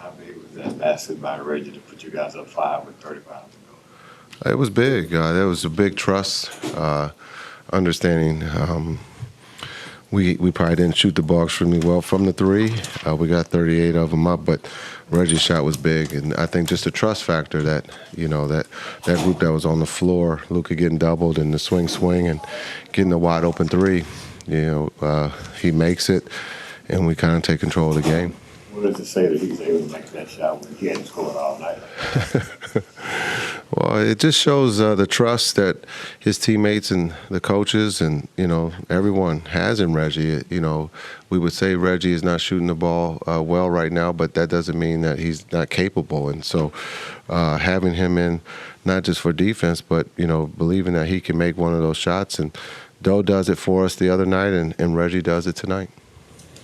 How big was that basket by Reggie to put you guys up 5 with 35 to go? It was big. There was a big trust, understanding. We probably didn't shoot the ball extremely well from the three. We got 38 of them up, but Reggie's shot was big, and I think just the trust factor that that group that was on the floor, Luka getting doubled and the swing, and getting a wide open three. He makes it, and we kind of take control of the game. What does it say that he was able to make that shot when he hadn't scored all night? Well, it just shows the trust that his teammates and the coaches and, everyone has in Reggie. We would say Reggie is not shooting the ball well right now, but that doesn't mean that he's not capable. And so having him in, not just for defense, but, believing that he can make one of those shots. And Doe does it for us the other night, and Reggie does it tonight.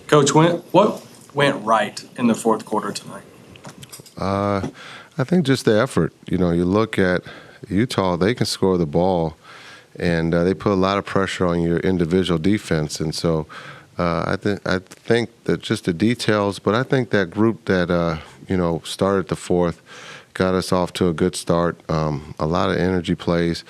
Coach, what went right in the fourth quarter tonight? I think just the effort. You look at Utah, they can score the ball, and they put a lot of pressure on your individual defense. And so I think that just the details, but I think that group that, started the fourth got us off to a good start. A lot of energy plays.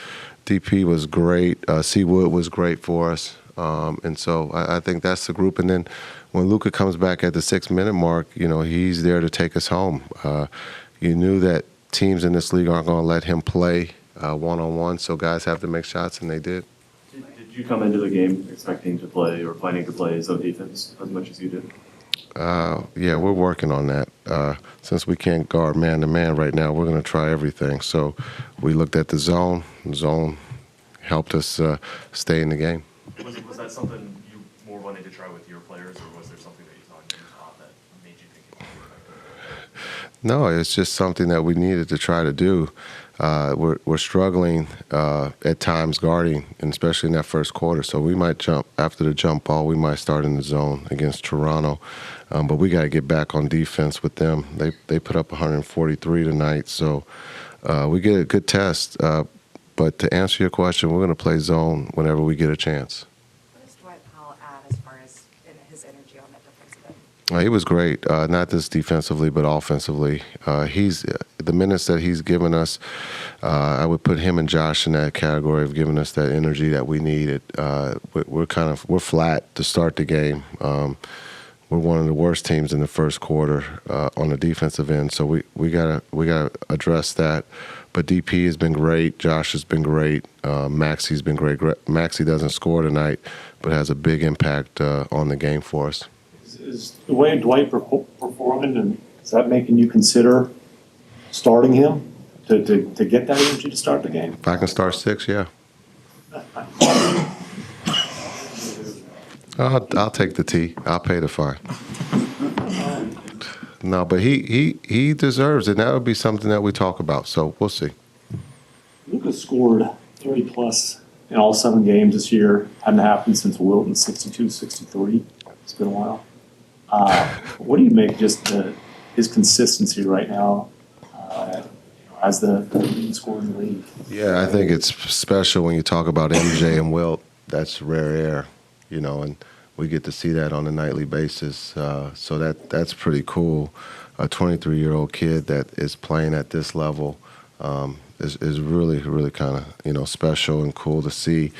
DP was great. C. Wood was great for us. And so I think that's the group. And then when Luka comes back at the 6-minute mark, he's there to take us home. You knew that teams in this league aren't going to let him play one-on-one, so guys have to make shots, and they did. Did you come into the game expecting to play or planning to play zone defense as much as you did? Yeah, we're working on that. Since we can't guard man-to-man right now, we're going to try everything. So we looked at the zone. The zone helped us stay in the game. Was that something you more wanted to try with your players, or was there something that you saw in Utah that made you think it would be effective? No, it's just something that we needed to try to do. We're struggling at times guarding, and especially in that first quarter. So we might jump after the jump ball. We might start in the zone against Toronto, but we got to get back on defense with them. They put up 143 tonight, so we get a good test. But to answer your question, we're going to play zone whenever we get a chance. What does Dwight Powell add as far as his energy on that defensive end? He was great, not just defensively, but offensively. He's the minutes that he's given us. I would put him and Josh in that category of giving us that energy that we needed. We're flat to start the game. We're one of the worst teams in the first quarter on the defensive end, so we gotta address that. But DP has been great. Josh has been great. Maxi's been great. Maxi doesn't score tonight, but has a big impact on the game for us. Is the way Dwight performing, and is that making you consider starting him to get that energy to start the game? If I can start 6, yeah. I'll take the T. I'll pay the fine. No, but he deserves it. That would be something that we talk about. So we'll see. Luka scored 30-plus in all 7 games this year. Hadn't happened since Wilt in 62, 63. It's been a while. What do you make just his consistency right now as the leading scorer in the league? Yeah, I think it's special when you talk about MJ and Wilt. That's rare air, and we get to see that on a nightly basis. So that's pretty cool. A 23-year-old kid that is playing at this level is really, really kind of special and cool to see.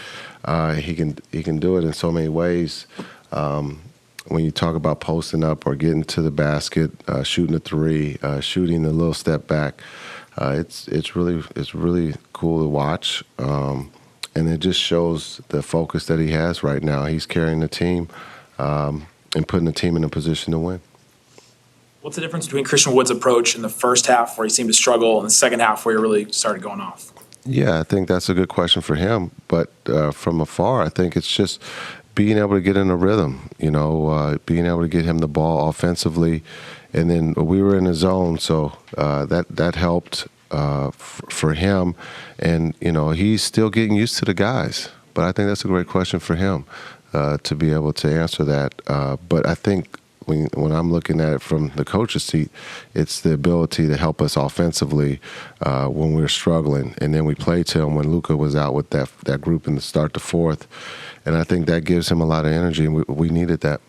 He can do it in so many ways. When you talk about posting up or getting to the basket, shooting a three, shooting a little step back, it's really cool to watch. And it just shows the focus that he has right now. He's carrying the team and putting the team in a position to win. What's the difference between Christian Wood's approach in the first half, where he seemed to struggle, and the second half, where he really started going off? Yeah, I think that's a good question for him. But from afar, I think it's just being able to get in a rhythm, being able to get him the ball offensively. And then we were in the zone, so that helped for him. And, he's still getting used to the guys. But I think that's a great question for him to be able to answer that. But I think when I'm looking at it from the coach's seat, it's the ability to help us offensively when we're struggling. And then we played to him when Luka was out with that group in the start to fourth. And I think that gives him a lot of energy, and we needed that.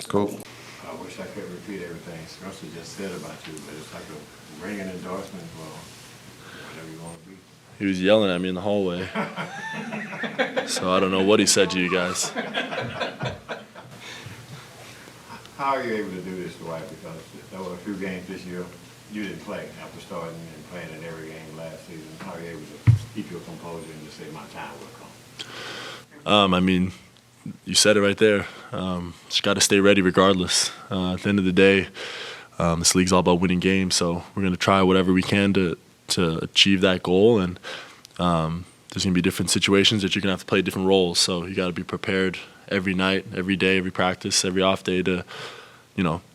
Cool. What wish I could repeat everything Spencer just said about you, but it's like a ringing endorsement for whatever you want to be. He was yelling at me in the hallway. So I don't know what he said to you guys. How are you able to do this, Dwight? Because there were a few games this year you didn't play after starting and playing in every game last season. How are you able to keep your composure and just say my time will come? I mean, you said it right there. Just got to stay ready regardless. At the end of the day, this league's all about winning games, so we're going to try whatever we can to achieve that goal. And there's going to be different situations that you're going to have to play different roles. So you got to be prepared every night, every day, every practice, every off day to,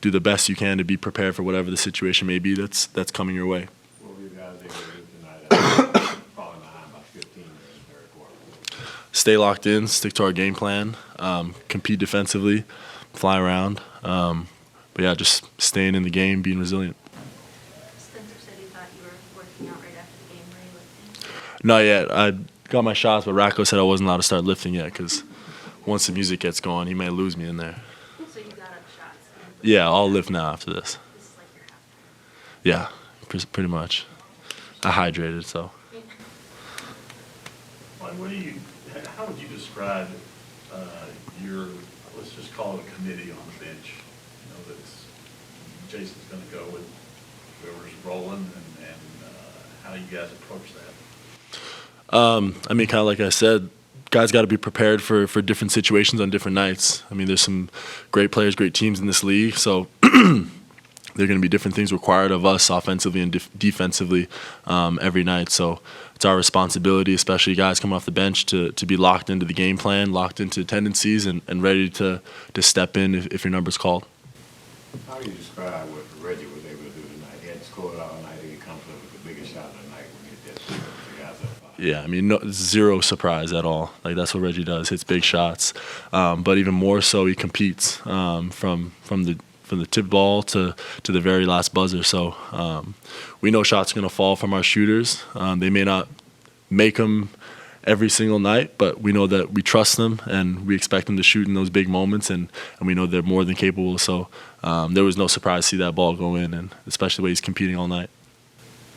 do the best you can to be prepared for whatever the situation may be that's coming your way. What were you guys able to do tonight? Falling behind by 15 in the third quarter. Stay locked in, stick to our game plan, compete defensively, fly around. But yeah, just staying in the game, being resilient. Spencer said he thought you were working out right after the game. Were you lifting? Not yet. I got my shots, but Racco said I wasn't allowed to start lifting yet because once the music gets going, he may lose me in there. So you got up shots. Yeah, I'll lift now after this. This is like your half. Yeah, pretty much. I hydrated, so. Like, how would you describe your, let's just call it a committee on the bench? That's Jason's going to go with whoever's rolling, and how you guys approach that? I mean, kind of like I said, guys got to be prepared for different situations on different nights. I mean, there's some great players, great teams in this league, so there are going to be different things required of us offensively and defensively every night. So it's our responsibility, especially guys coming off the bench, to be locked into the game plan, locked into tendencies, and ready to step in if your number's called. How do you describe what Reggie was able to do tonight? He hadn't scored all night, and he comes up with the biggest shot of the night when he gets the guys up 5. Yeah, I mean, zero surprise at all. Like, that's what Reggie does, hits big shots. But even more so, he competes from the tip ball to the very last buzzer. So we know shots are going to fall from our shooters. They may not make them every single night, but we know that we trust them and we expect them to shoot in those big moments, and we know they're more than capable. So there was no surprise to see that ball go in, and especially the way he's competing all night.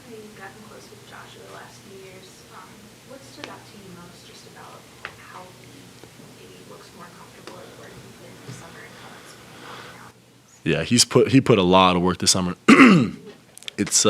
You've gotten close with Josh over the last few years. What stood out to you most just about how he maybe looks more comfortable at where he's been this summer and how that's been out? Yeah, he put a lot of work this summer. It's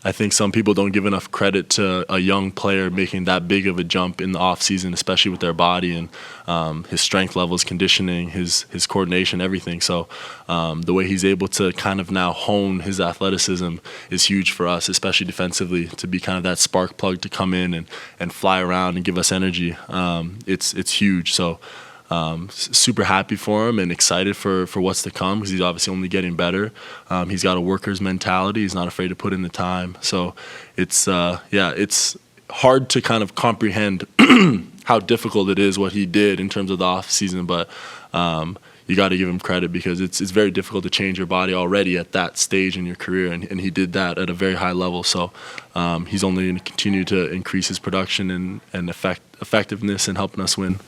I think some people don't give enough credit to a young player making that big of a jump in the off season, especially with their body and his strength levels, conditioning, his coordination, everything. So the way he's able to kind of now hone his athleticism is huge for us, especially defensively, to be kind of that spark plug to come in and fly around and give us energy. It's huge. So super happy for him and excited for what's to come, because he's obviously only getting better. He's got a worker's mentality. He's not afraid to put in the time. So it's hard to kind of comprehend how difficult it is what he did in terms of the off season, but you got to give him credit, because it's very difficult to change your body already at that stage in your career, and he did that at a very high level. So he's only going to continue to increase his production and effectiveness and helping us win.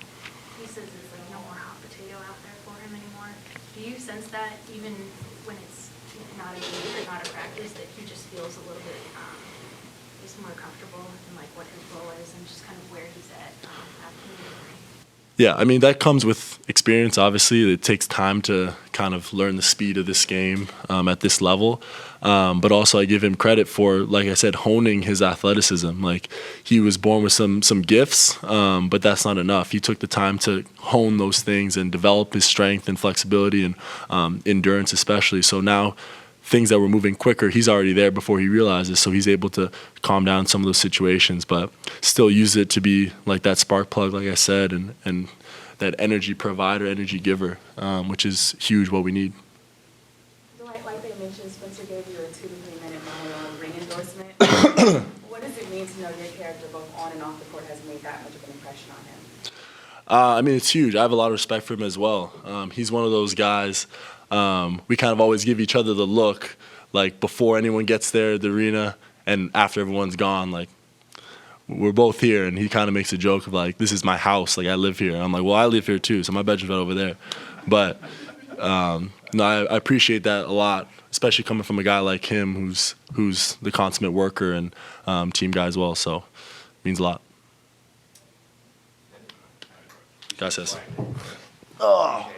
He says it's like no more hot potato out there for him anymore. Do you sense that even when it's not a game or not a practice, that he just feels a little bit he's more comfortable in like what his role is and just kind of where he's at after the injury? Yeah, I mean, that comes with experience, obviously. It takes time to kind of learn the speed of this game at this level. But also I give him credit for, like I said, honing his athleticism. Like, he was born with some gifts, but that's not enough. He took the time to hone those things and develop his strength and flexibility and endurance especially. So now things that were moving quicker, he's already there before he realizes, so he's able to calm down some of those situations, but still use it to be like that spark plug, like I said, and that energy provider, energy giver, which is huge, what we need. Dwight, like they mentioned, Spencer gave you a 2 to 3 minute mile ring endorsement. What does it mean to know your character both on and off the court has made that much of an impression on him? I mean, it's huge. I have a lot of respect for him as well. He's one of those guys, we kind of always give each other the look, like before anyone gets there, the arena, and after everyone's gone, like, we're both here, and he kind of makes a joke of like, this is my house, like I live here. And I'm like, well, I live here too, so my bedroom's right over there. But No, I appreciate that a lot, especially coming from a guy like him who's the consummate worker and team guy as well. So, it means a lot. Gracias. Oh.